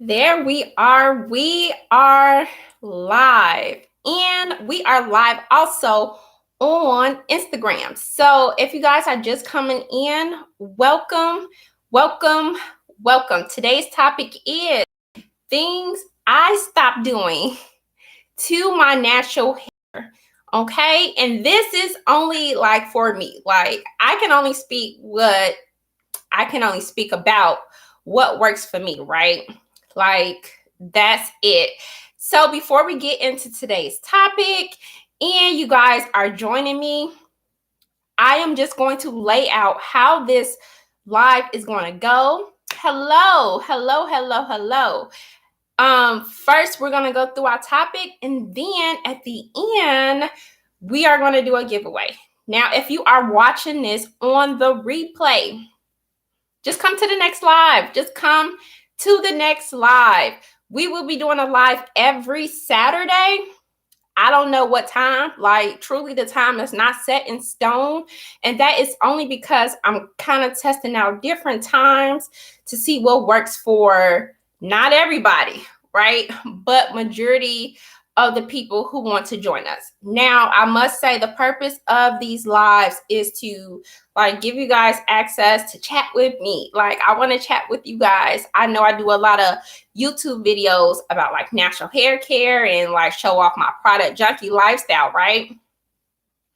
There we are. We are live. And we are live also on Instagram. So if you guys are just coming in, welcome, welcome, welcome. Today's topic is things I stopped doing to my natural hair. Okay. And this is only like for me. Like I can only speak about what works for me, right? Like that's it. So before we get into today's topic and you guys are joining me, I am just going to lay out how this live is going to go. Hello, hello, hello, hello. First we're going to go through our topic and then at the end we are going to do a giveaway. Now, if you are watching this on the replay, just come to the next live. Just come to the next live. We will be doing a live every Saturday. I don't know what time. Like, truly, the time is not set in stone. And that is only because I'm kind of testing out different times to see what works for not everybody, right? But majority of the people who want to join us. Now, I must say the purpose of these lives is to like give you guys access to chat with me. Like I want to chat with you guys. I know I do a lot of YouTube videos about like natural hair care and like show off my product junkie lifestyle, right?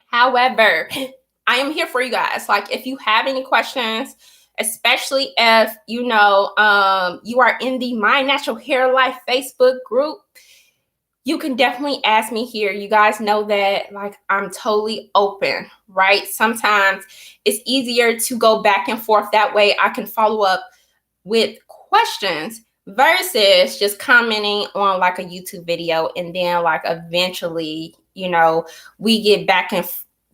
However, I am here for you guys. Like if you have any questions, especially if you are in the My Natural Hair Life Facebook group, you can definitely ask me here. You guys know that like I'm totally open, right? Sometimes it's easier to go back and forth. That way I can follow up with questions versus just commenting on like a YouTube video and then like eventually, we get back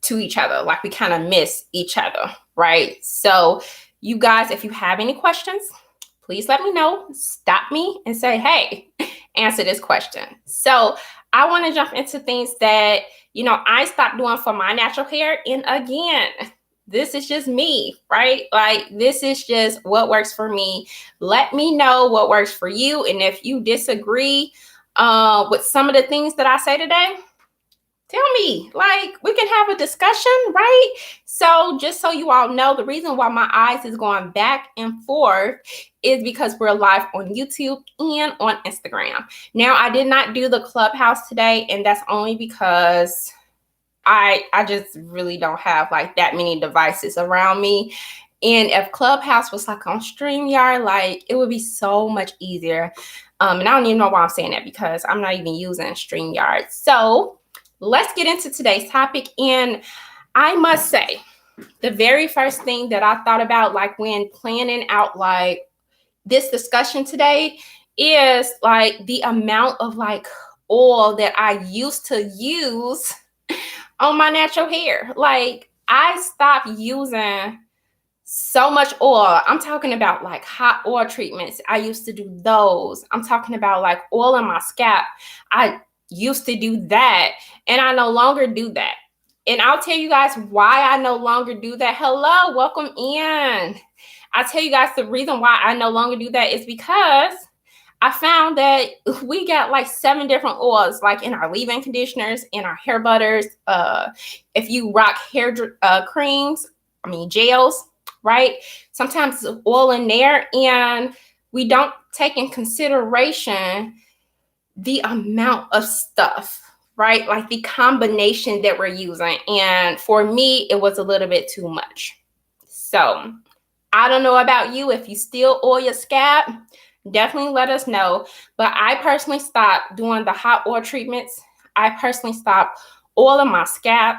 to each other. Like we kind of miss each other, right? So you guys, if you have any questions, please let me know. Stop me and say, hey, answer this question. So I want to jump into things that, I stopped doing for my natural hair. And again, this is just me, right? Like this is just what works for me. Let me know what works for you. And if you disagree with some of the things that I say today, tell me, like we can have a discussion, right? So just so you all know, the reason why my eyes is going back and forth is because we're live on YouTube and on Instagram. Now, I did not do the Clubhouse today, and that's only because I just really don't have like that many devices around me. And if Clubhouse was like on StreamYard, like it would be so much easier. And I don't even know why I'm saying that because I'm not even using StreamYard. So let's get into today's topic. And I must say, the very first thing that I thought about, like when planning out like this discussion today, is like the amount of like oil that I used to use on my natural hair. Like I stopped using so much oil. I'm talking about like hot oil treatments. I used to do those. I'm talking about like oil in my scalp. I used to do that, and I no longer do that. And I'll tell you guys why I no longer do that. Hello, welcome in. I'll tell you guys the reason why I no longer do that is because I found that we got like 7 different oils, like in our leave-in conditioners, in our hair butters. If you rock hair gels, right? Sometimes there's oil in there, and we don't take in consideration the amount of stuff, right? Like the combination that we're using. And for me, it was a little bit too much. So I don't know about you. If you still oil your scalp, definitely let us know. But I personally stopped doing the hot oil treatments. I personally stopped oiling my scalp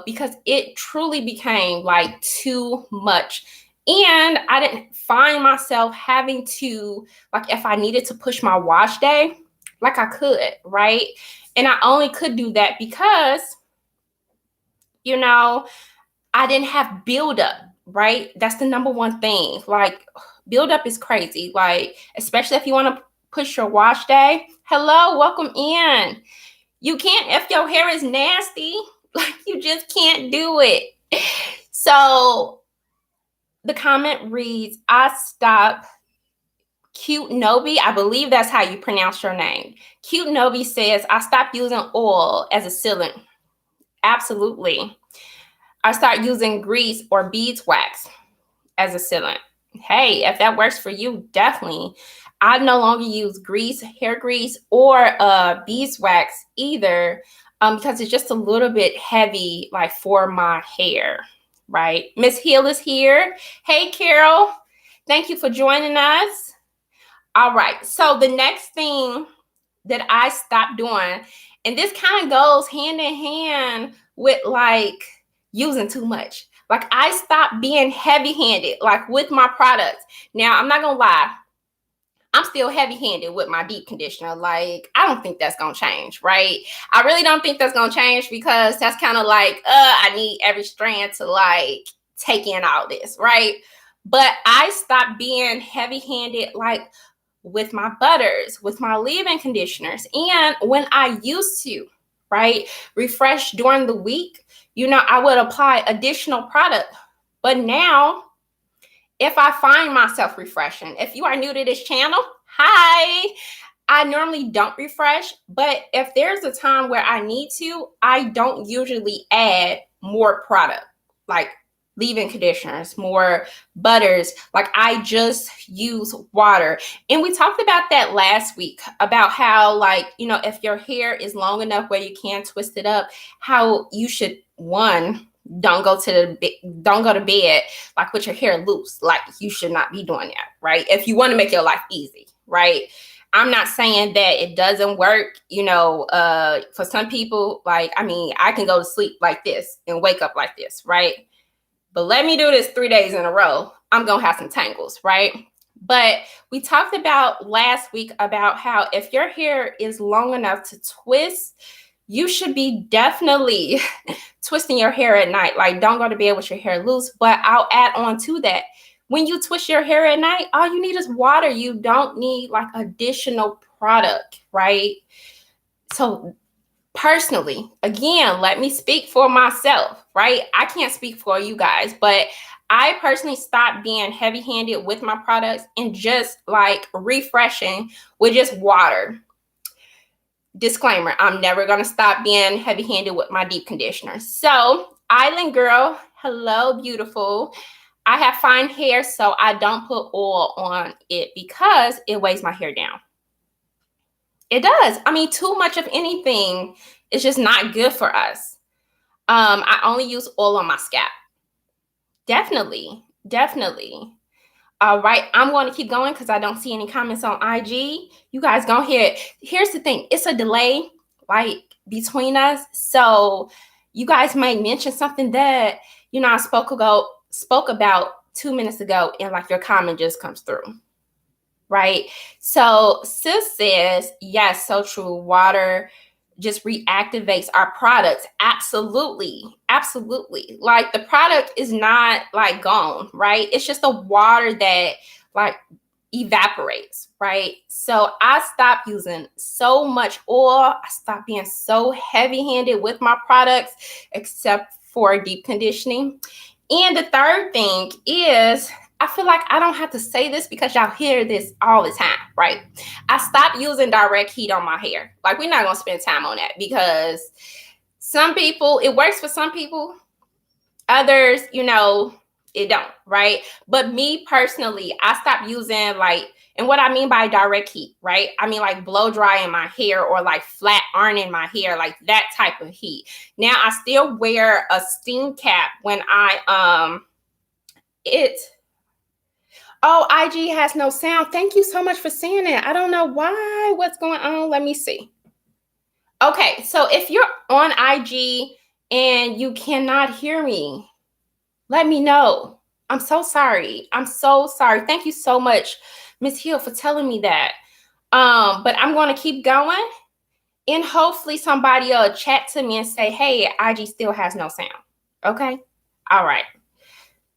because it truly became like too much. And I didn't find myself having to, like if I needed to push my wash day, like I could, right? And I only could do that because, I didn't have buildup, right? That's the number one thing. Like buildup is crazy. Like, especially if you want to push your wash day. Hello, welcome in. You can't, if your hair is nasty, like you just can't do it. So the comment reads, I stopped Cute Nobi, I believe that's how you pronounce your name. Cute Nobi says, I stopped using oil as a sealant. Absolutely. I start using grease or beeswax as a sealant. Hey, if that works for you, definitely. I no longer use grease, hair grease, or beeswax either, because it's just a little bit heavy, like for my hair, right? Miss Hill is here. Hey, Carol. Thank you for joining us. All right. So the next thing that I stopped doing, and this kind of goes hand in hand with like using too much. Like I stopped being heavy-handed, like with my products. Now, I'm not gonna lie, I'm still heavy-handed with my deep conditioner. Like, I don't think that's gonna change, right? I really don't think that's gonna change because that's kind of like, I need every strand to like take in all this, right? But I stopped being heavy-handed, like with my butters, with my leave-in conditioners. And when I used to, right, refresh during the week, I would apply additional product. But now, if I find myself refreshing, if you are new to this channel, hi. I normally don't refresh, but if there's a time where I need to, I don't usually add more product, like leave-in conditioners, more butters. Like I just use water. And we talked about that last week, about how, like, if your hair is long enough where you can twist it up, how you should, one, don't go to bed like with your hair loose. Like you should not be doing that, right? If you want to make your life easy, right? I'm not saying that it doesn't work, for some people. Like, I can go to sleep like this and wake up like this, right? But let me do this 3 days in a row, I'm gonna have some tangles, right? But we talked about last week about how if your hair is long enough to twist, you should be definitely twisting your hair at night. Like, don't go to bed with your hair loose. But I'll add on to that. When you twist your hair at night, all you need is water. You don't need like additional product, right? So personally, again, let me speak for myself, right? I can't speak for you guys, but I personally stopped being heavy-handed with my products and just like refreshing with just water. Disclaimer, I'm never going to stop being heavy-handed with my deep conditioner. So, Island Girl, hello, beautiful. I have fine hair, so I don't put oil on it because it weighs my hair down. It does. Too much of anything is just not good for us. I only use oil on my scalp. Definitely. All right, I'm going to keep going because I don't see any comments on IG. You guys go ahead. Here's the thing. It's a delay, like, between us. So you guys might mention something that, I spoke about 2 minutes ago, and like your comment just comes through. Right? So sis says, yes, so true. Water just reactivates our products. Absolutely. Like the product is not like gone, right? It's just the water that like evaporates, right? So I stopped using so much oil. I stopped being so heavy-handed with my products, except for deep conditioning. And the third thing is, I feel like I don't have to say this because y'all hear this all the time, right? I stopped using direct heat on my hair. Like, we're not going to spend time on that because some people, it works for some people. Others, it don't, right? But me personally, I stopped using and what I mean by direct heat, right? I mean like blow drying my hair or like flat ironing my hair, like that type of heat. Now I still wear a steam cap when Oh, IG has no sound. Thank you so much for saying that. I don't know why. What's going on? Let me see. Okay, so if you're on IG and you cannot hear me, let me know. I'm so sorry. Thank you so much, Miss Hill, for telling me that. But I'm going to keep going, and hopefully somebody will chat to me and say, hey, IG still has no sound. Okay? All right.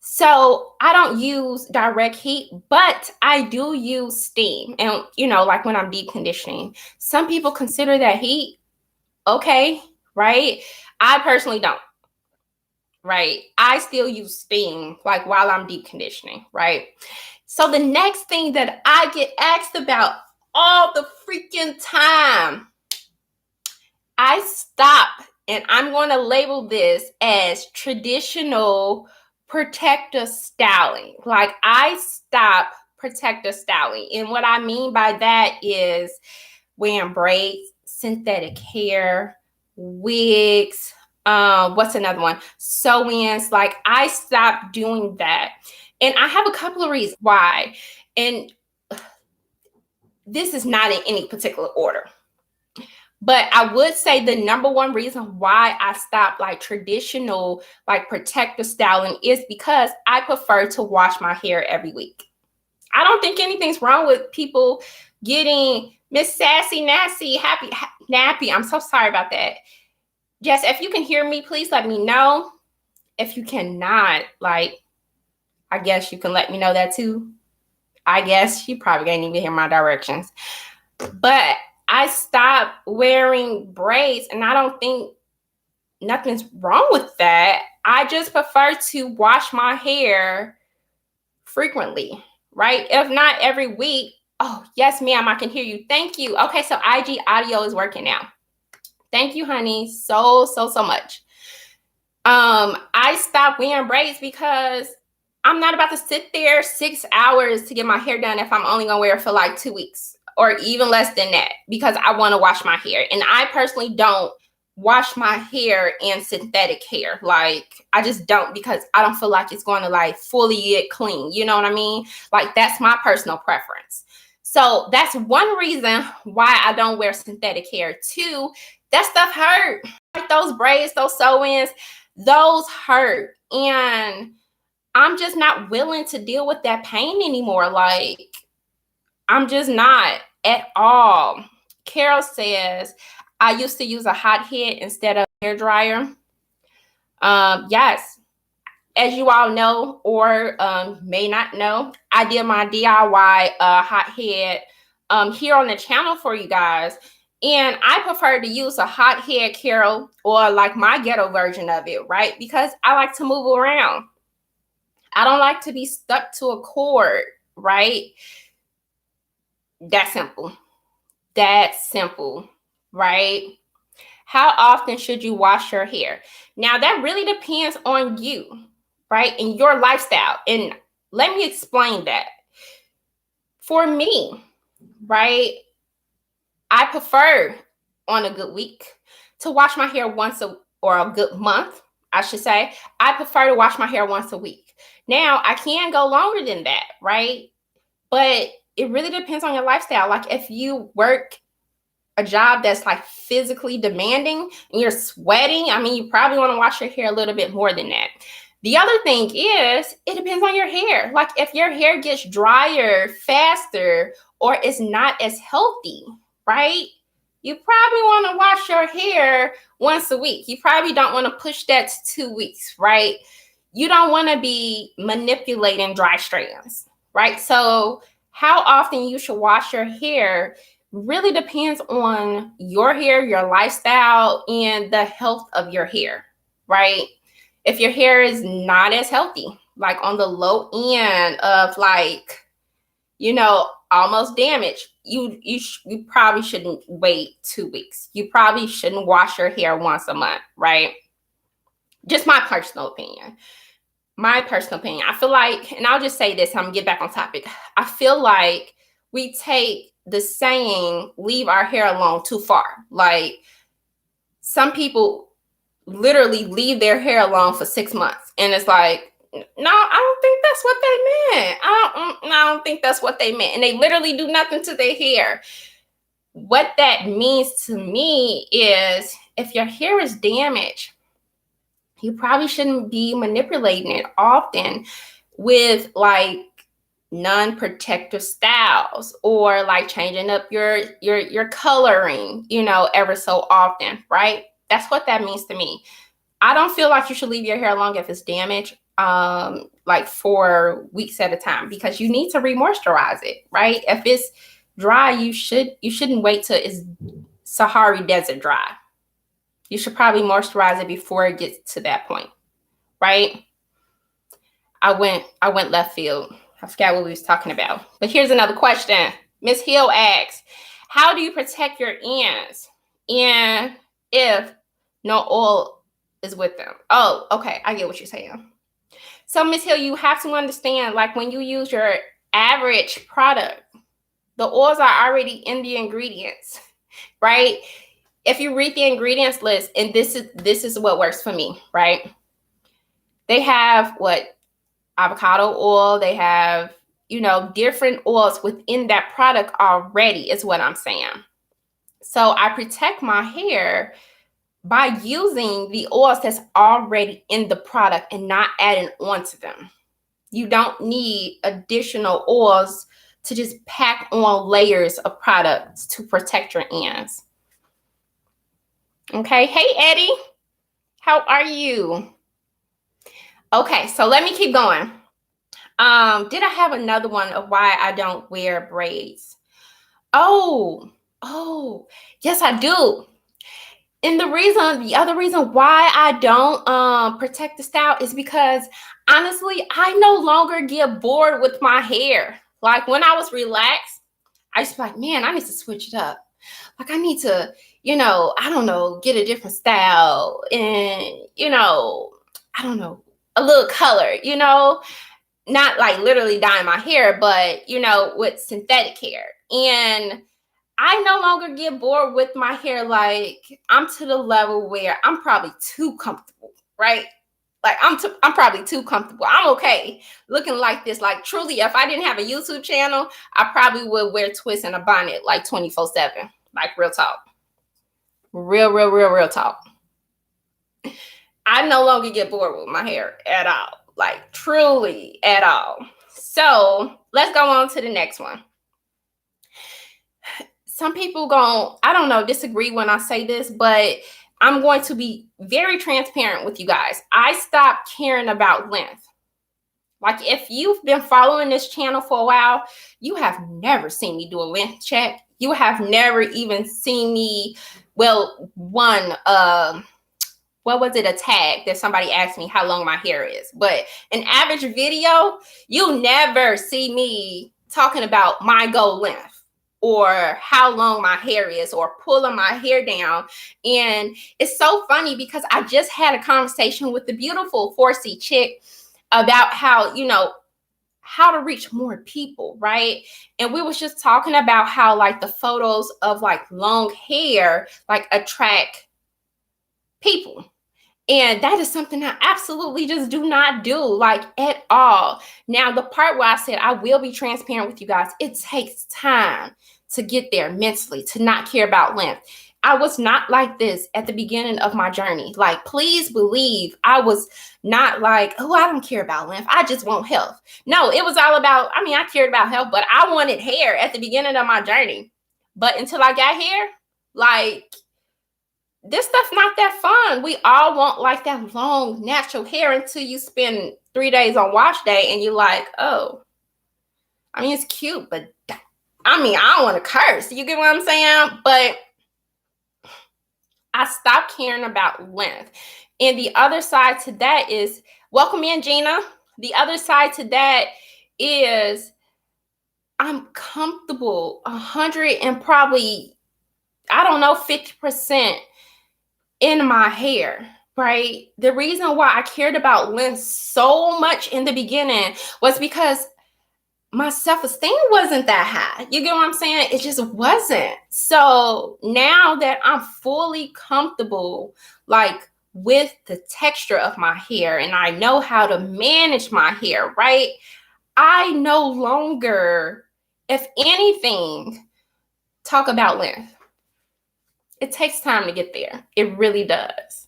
So I don't use direct heat, but I do use steam. And, like when I'm deep conditioning, some people consider that heat. Okay, right? I personally don't, right? I still use steam, like while I'm deep conditioning, right? So the next thing that I get asked about all the freaking time, I stop, and I'm going to label this as traditional protective styling. Like, I stop protective styling. And what I mean by that is wearing braids, synthetic hair, wigs, what's another one? Sew-ins. Like, I stopped doing that. And I have a couple of reasons why. And this is not in any particular order. But I would say the number one reason why I stopped like traditional, like protective styling is because I prefer to wash my hair every week. I don't think anything's wrong with people getting Miss Sassy, Nasty, Happy, Nappy. I'm so sorry about that. Jess, if you can hear me, please let me know. If you cannot, like, I guess you can let me know that too. I guess you probably can't even hear my directions. But I stopped wearing braids, and I don't think nothing's wrong with that. I just prefer to wash my hair frequently, right? If not every week. Oh, yes, ma'am, I can hear you. Thank you. Okay, so IG audio is working now. Thank you, honey, so much. I stopped wearing braids because I'm not about to sit there 6 hours to get my hair done if I'm only gonna wear it for like 2 weeks or even less than that because I want to wash my hair. And I personally don't wash my hair in synthetic hair. Like, I just don't, because I don't feel like it's going to like fully get clean. You know what I mean? Like, that's my personal preference. So that's one reason why I don't wear synthetic hair. Two, that stuff hurt. Like those braids, those sew-ins, those hurt. And I'm just not willing to deal with that pain anymore. Like, I'm just not at all. Carol says, I used to use a hot head instead of a hair dryer. Yes, as you all know or may not know, I did my DIY hot head here on the channel for you guys. And I prefer to use a hot head, Carol, or like my ghetto version of it, right? Because I like to move around. I don't like to be stuck to a cord, right? That's simple. That's simple, right? How often should you wash your hair? Now, that really depends on you, right? And your lifestyle. And let me explain that. For me, right, I prefer on a good week to wash my hair or a good month, I should say. I prefer to wash my hair once a week. Now, I can go longer than that, right? But it really depends on your lifestyle. Like, if you work a job that's like physically demanding and you're sweating, I mean, you probably want to wash your hair a little bit more than that. The other thing is, it depends on your hair. Like, if your hair gets drier faster or is not as healthy, right? You probably want to wash your hair once a week. You probably don't want to push that to 2 weeks, right? You don't want to be manipulating dry strands, right? So how often you should wash your hair really depends on your hair, your lifestyle, and the health of your hair, right? If your hair is not as healthy, like on the low end of like, almost damaged, you probably shouldn't wait 2 weeks. You probably shouldn't wash your hair once a month, right? Just my personal opinion. I feel like, and I'll just say this, I'm gonna get back on topic. I feel like we take the saying, leave our hair alone, too far. Like, some people literally leave their hair alone for 6 months. And it's like, no, I don't think that's what they meant. I don't think that's what they meant. And they literally do nothing to their hair. What that means to me is, if your hair is damaged, you probably shouldn't be manipulating it often with like non-protective styles or like changing up your coloring, ever so often, right? That's what that means to me. I don't feel like you should leave your hair alone if it's damaged, like for weeks at a time, because you need to re-moisturize it, right? If it's dry, you shouldn't wait till it's Sahara Desert dry. You should probably moisturize it before it gets to that point, right? I went left field. I forgot what we was talking about. But here's another question. Miss Hill asks, how do you protect your ends? And if no oil is with them? Oh, okay. I get what you're saying. So Miss Hill, you have to understand, like when you use your average product, the oils are already in the ingredients, right? If you read the ingredients list, and this is what works for me, right? They have what? Avocado oil, they have, different oils within that product already, is what I'm saying. So I protect my hair by using the oils that's already in the product and not adding on to them. You don't need additional oils to just pack on layers of products to protect your ends. Okay. Hey, Eddie. How are you? Okay, so let me keep going. Did I have another one of why I don't wear braids? Oh, yes, I do. And the other reason why I don't protect the style is because honestly, I no longer get bored with my hair. Like when I was relaxed, I just like, man, I need to switch it up. Like I need to, I don't know, get a different style and, I don't know, a little color, not like literally dyeing my hair, but, with synthetic hair. And I no longer get bored with my hair. Like I'm to the level where I'm probably too comfortable, right? Like I'm probably too comfortable. I'm okay looking like this. Like truly, if I didn't have a YouTube channel, I probably would wear twists and a bonnet like 24/7. Like real talk. Real talk. I no longer get bored with my hair at all. Like truly at all. So let's go on to the next one. Some people I don't know, disagree when I say this, but I'm going to be very transparent with you guys. I stopped caring about length. Like if you've been following this channel for a while, you have never seen me do a length check. You have never even seen me, what was it, a tag that somebody asked me how long my hair is. But an average video, you never see me talking about my goal length or how long my hair is or pulling my hair down. And it's so funny because I just had a conversation with the beautiful 4C chick about how, how to reach more people, right? And we was just talking about how like the photos of like long hair like attract people. And that is something I absolutely just do not do, like at all. Now, the part where I said I will be transparent with you guys, it takes time to get there mentally, to not care about length. I was not like this at the beginning of my journey. Like, please believe I was not like, oh, I don't care about length. I just want health. No, it was all about, I cared about health, but I wanted hair at the beginning of my journey. But until I got hair, like, this stuff's not that fun. We all want like that long natural hair until you spend 3 days on wash day and you're like, oh, it's cute, but I don't want to curse. You get what I'm saying? But I stopped caring about length. And the other side to that is, welcome in, Gina. The other side to that is I'm comfortable 100 and probably, 50% in my hair, right? The reason why I cared about length so much in the beginning was because my self-esteem wasn't that high. You get what I'm saying? It just wasn't. So now that I'm fully comfortable, like with the texture of my hair and I know how to manage my hair, right? I no longer, if anything, talk about length. It takes time to get there. It really does.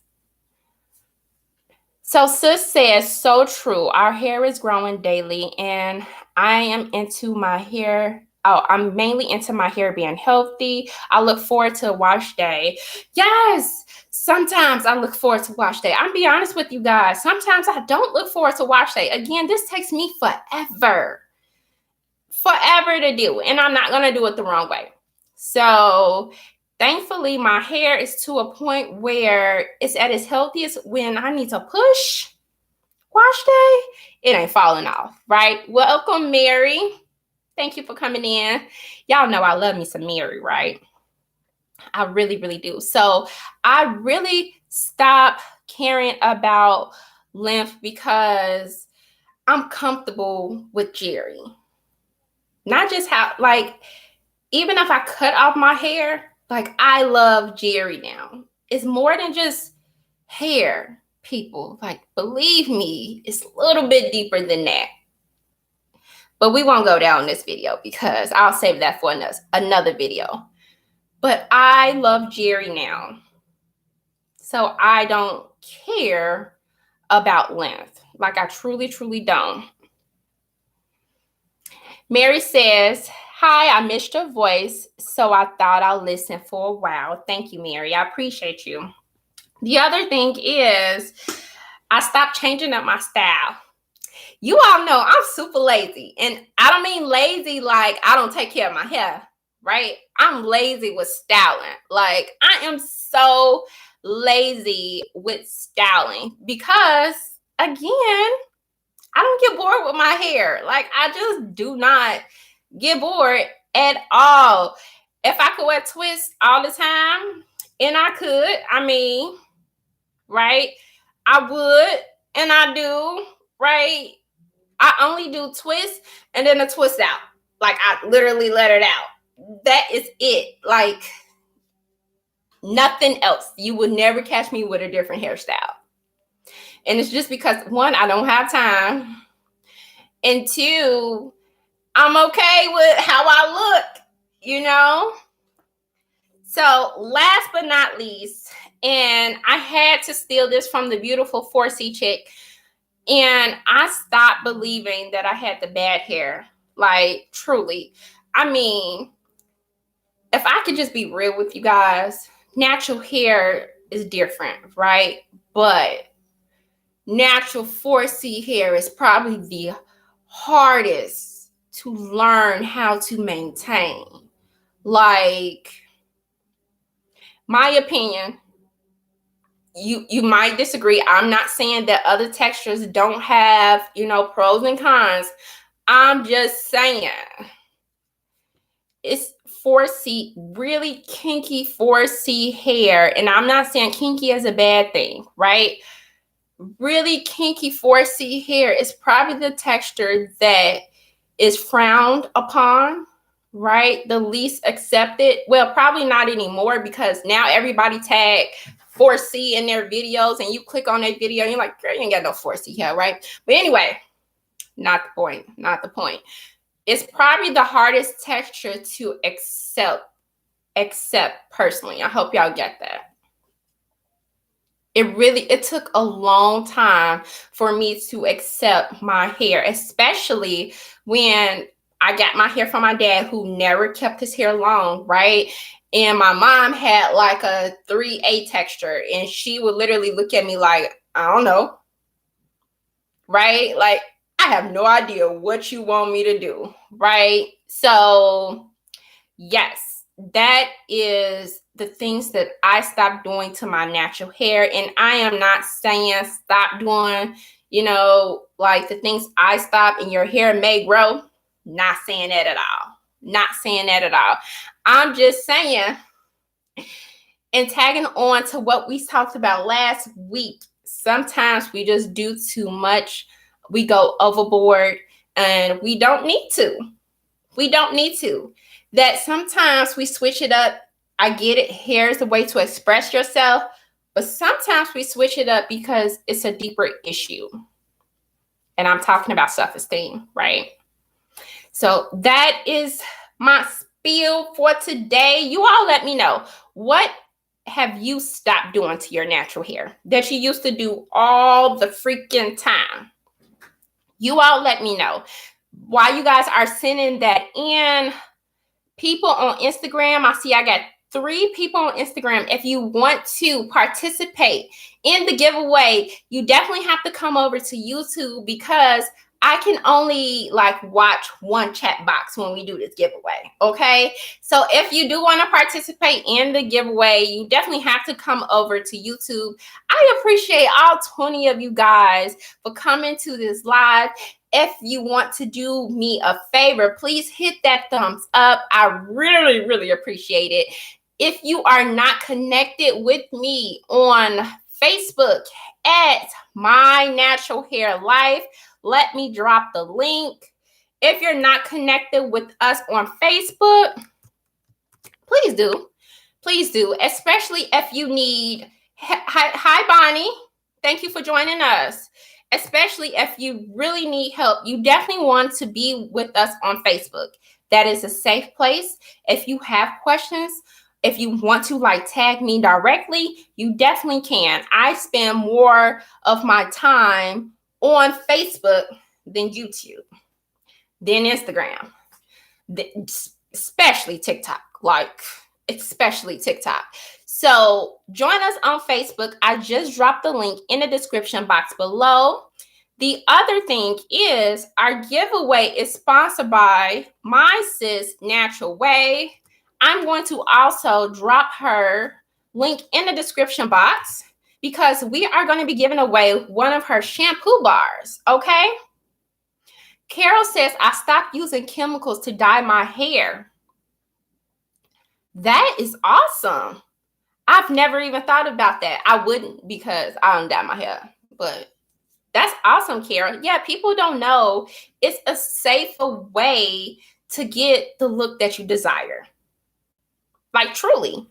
So sis says, so true. Our hair is growing daily and I am into my hair. I'm mainly into my hair being healthy. I look forward to a wash day. Yes, sometimes I look forward to wash day. I'm be honest with you guys. Sometimes I don't look forward to wash day. Again, this takes me forever to do. And I'm not going to do it the wrong way. So thankfully, my hair is to a point where it's at its healthiest when I need to push wash day, it ain't falling off, right? Welcome, Mary. Thank you for coming in. Y'all know I love me some Mary, right? I really, really do. So I really stopped caring about length because I'm comfortable with Jerry. Not just how, like, even if I cut off my hair, like, I love Jerry now. It's more than just hair, people. Like, believe me, it's a little bit deeper than that. But we won't go down this video because I'll save that for another video. But I love Jerry now. So I don't care about length. Like, I truly, truly don't. Mary says, hi, I missed your voice, so I thought I'll listen for a while. Thank you, Mary. I appreciate you. The other thing is I stopped changing up my style. You all know I'm super lazy. And I don't mean lazy like I don't take care of my hair, right? I'm lazy with styling. Like, I am so lazy with styling because, again, I don't get bored with my hair. Like, I just do not get bored at all. If I could wear twists all the time, and I could, I mean, right? I would, and I do, right? I only do twists and then a twist out. Like, I literally let it out. That is it. Like, nothing else. You would never catch me with a different hairstyle. And it's just because, one, I don't have time. And two, I'm okay with how I look, you know? So last but not least, and I had to steal this from the beautiful 4C chick, and I stopped believing that I had the bad hair. Like, truly. I mean, if I could just be real with you guys, natural hair is different, right? But natural 4C hair is probably the hardest to learn how to maintain. Like, my opinion, you might disagree. I'm not saying that other textures don't have, pros and cons. I'm just saying it's 4C, really kinky 4C hair. And I'm not saying kinky is a bad thing, right? Really kinky 4C hair is probably the texture that is frowned upon, right? The least accepted. Well, probably not anymore because now everybody tag 4C in their videos, and you click on their video and you're like, girl, you ain't got no 4C hair, right? But anyway, not the point. It's probably the hardest texture to accept personally. I hope y'all get that. It took a long time for me to accept my hair, especially when I got my hair from my dad, who never kept his hair long, right? And my mom had like a 3A texture, and she would literally look at me like, I don't know, right? Like, I have no idea what you want me to do, right? So, yes, that is the things that I stopped doing to my natural hair. And I am not saying stop doing, like the things I stopped and your hair may grow. Not saying that at all. Not saying that at all. I'm just saying, and tagging on to what we talked about last week, sometimes we just do too much. We go overboard, and we don't need to. We don't need to. That sometimes we switch it up. I get it. Hair is a way to express yourself, but sometimes we switch it up because it's a deeper issue. And I'm talking about self-esteem, right? So that is my spiel for today. You all let me know, what have you stopped doing to your natural hair that you used to do all the freaking time? You all let me know. While you guys are sending that in, people on Instagram, I see I got 3 people on Instagram. If you want to participate in the giveaway, you definitely have to come over to YouTube, because I can only like watch one chat box when we do this giveaway. Okay. So if you do want to participate in the giveaway, you definitely have to come over to YouTube. I appreciate all 20 of you guys for coming to this live. If you want to do me a favor, please hit that thumbs up. I really, really appreciate it. If you are not connected with me on Facebook at My Natural Hair Life, let me drop the link. If you're not connected with us on Facebook, please do. Please do, especially if you need. Hi, Bonnie. Thank you for joining us. Especially if you really need help, you definitely want to be with us on Facebook. That is a safe place. If you have questions, if you want to like tag me directly, you definitely can. I spend more of my time on Facebook than YouTube, than Instagram, especially TikTok, especially TikTok. So join us on Facebook. I just dropped the link in the description box below. The other thing is our giveaway is sponsored by my sis Natural Way. I'm going to also drop her link in the description box because we are going to be giving away one of her shampoo bars, okay? Carol says, I stopped using chemicals to dye my hair. That is awesome. I've never even thought about that. I wouldn't because I don't dye my hair, but that's awesome, Carol. Yeah, people don't know it's a safer way to get the look that you desire. Like, truly.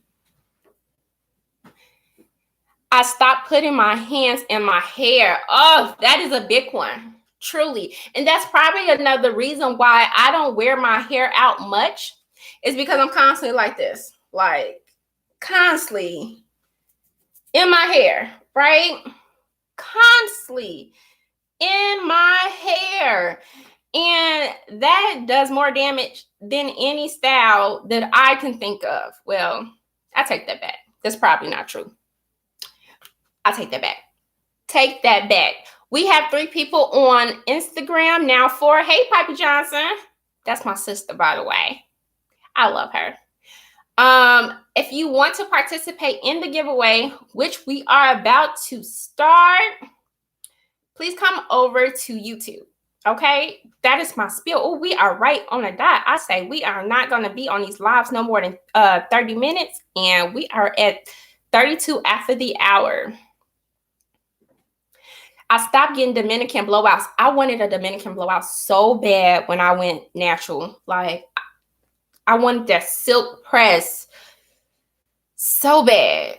I stopped putting my hands in my hair. Oh, that is a big one. Truly. And that's probably another reason why I don't wear my hair out much is because I'm constantly like this, like constantly in my hair, right? Constantly in my hair. And that does more damage than any style that I can think of. Well, I take that back. That's probably not true. I take that back. Take that back. We have 3 people on Instagram now. 4. Hey, Piper Johnson. That's my sister, by the way. I love her. If you want to participate in the giveaway, which we are about to start, please come over to YouTube. Okay, that is my spiel. Oh, we are right on the dot. I say we are not going to be on these lives no more than 30 minutes, and we are at 32 after the hour. I stopped getting Dominican blowouts. I wanted a Dominican blowout so bad when I went natural. Like, I wanted that silk press so bad.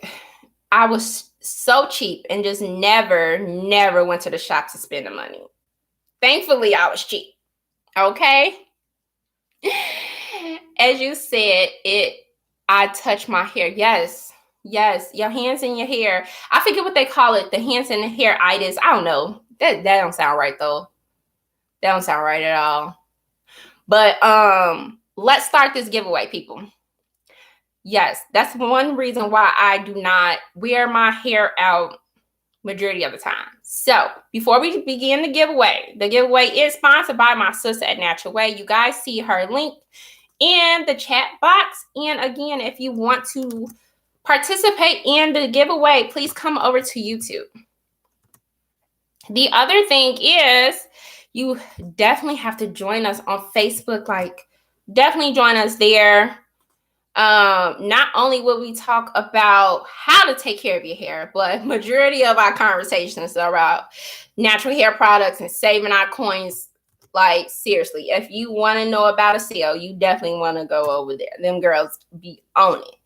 I was so cheap and just never went to the shop to spend the money. Thankfully, I was cheap. Okay? As you said, I touch my hair. Yes, your hands in your hair. I forget what they call it, the hands in the hair itis. I don't know. That don't sound right though. That don't sound right at all. But let's start this giveaway, people. Yes, that's one reason why I do not wear my hair out majority of the time. So before we begin the giveaway is sponsored by my sister at Natural Way. You guys see her link in the chat box. And again, if you want to participate in the giveaway, please come over to YouTube. The other thing is you definitely have to join us on Facebook. Like, definitely join us there. Not only will we talk about how to take care of your hair, but majority of our conversations are about natural hair products and saving our coins. Like, seriously, if you want to know about a sale, you definitely want to go over there. Them girls be on it.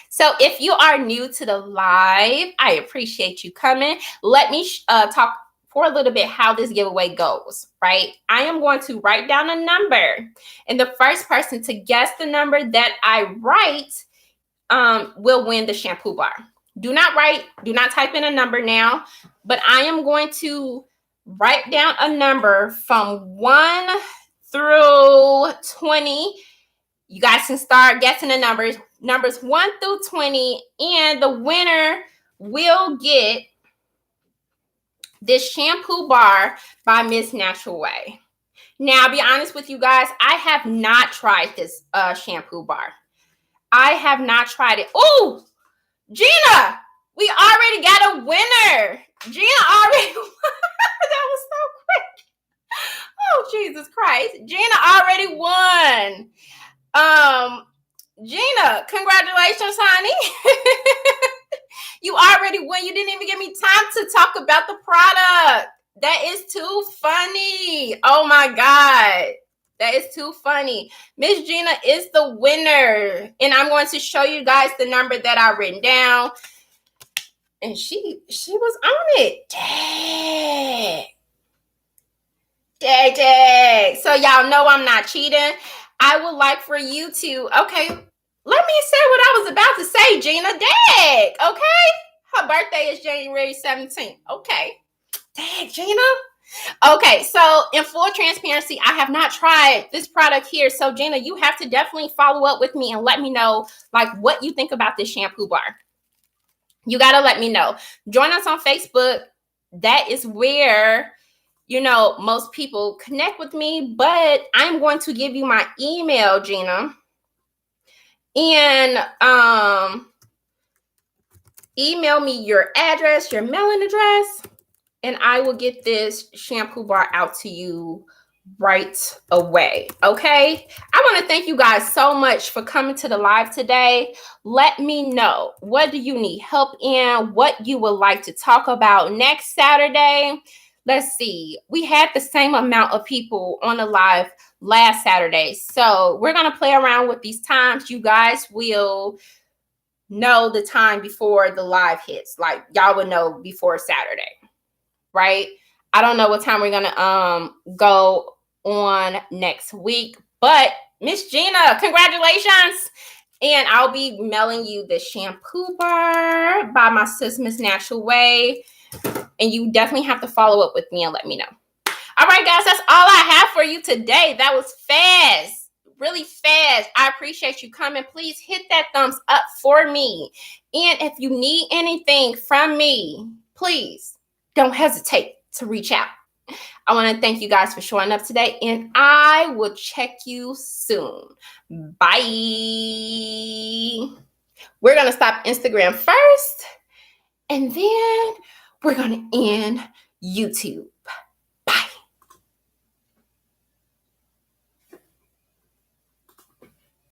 So if you are new to the live, I appreciate you coming. Let me talk for a little bit how this giveaway goes, right? I am going to write down a number, and the first person to guess the number that I write will win the shampoo bar. Do not type in a number now, but I am going to write down a number from 1 through 20. You guys can start guessing the numbers 1 through 20, and the winner will get this shampoo bar by Miss Natural Way. Now, I'll be honest with you guys, I have not tried this shampoo bar. I have not tried it. Oh, Gina, we already got a winner. Gina already that was so quick. Oh, Jesus Christ. Gina already won. Gina, congratulations, honey. You already won. You didn't even give me time to talk about the product. That is too funny. Oh my God. That is too funny. Miss Gina is the winner. And I'm going to show you guys the number that I written down. And she was on it. Dang. So y'all know I'm not cheating. I would like for you to, okay, let me say what I was about to say, Gina. Dang, okay? Her birthday is January 17th. Okay. Dang, Gina. Okay, so in full transparency, I have not tried this product here. So Gina, you have to definitely follow up with me and let me know like what you think about this shampoo bar. You got to let me know. Join us on Facebook. That is where, you know, most people connect with me, but I'm going to give you my email, Gina. And email me your address, your mailing address, and I will get this shampoo bar out to you right away. Okay. I want to thank you guys so much for coming to the live today. Let me know, what do you need help in, what you would like to talk about next Saturday. Let's see. We had the same amount of people on the live last Saturday. So we're going to play around with these times. You guys will know the time before the live hits. Like y'all would know before Saturday, right? I don't know what time we're gonna go on next week, but Miss Gina, congratulations. And I'll be mailing you the shampoo bar by my sis Miss Natural Way. And you definitely have to follow up with me and let me know. All right, guys, that's all I have for you today. That was fast, really fast. I appreciate you coming. Please hit that thumbs up for me. And if you need anything from me, please don't hesitate to reach out. I want to thank you guys for showing up today, and I will check you soon. Bye. We're going to stop Instagram first, and then we're going to end YouTube.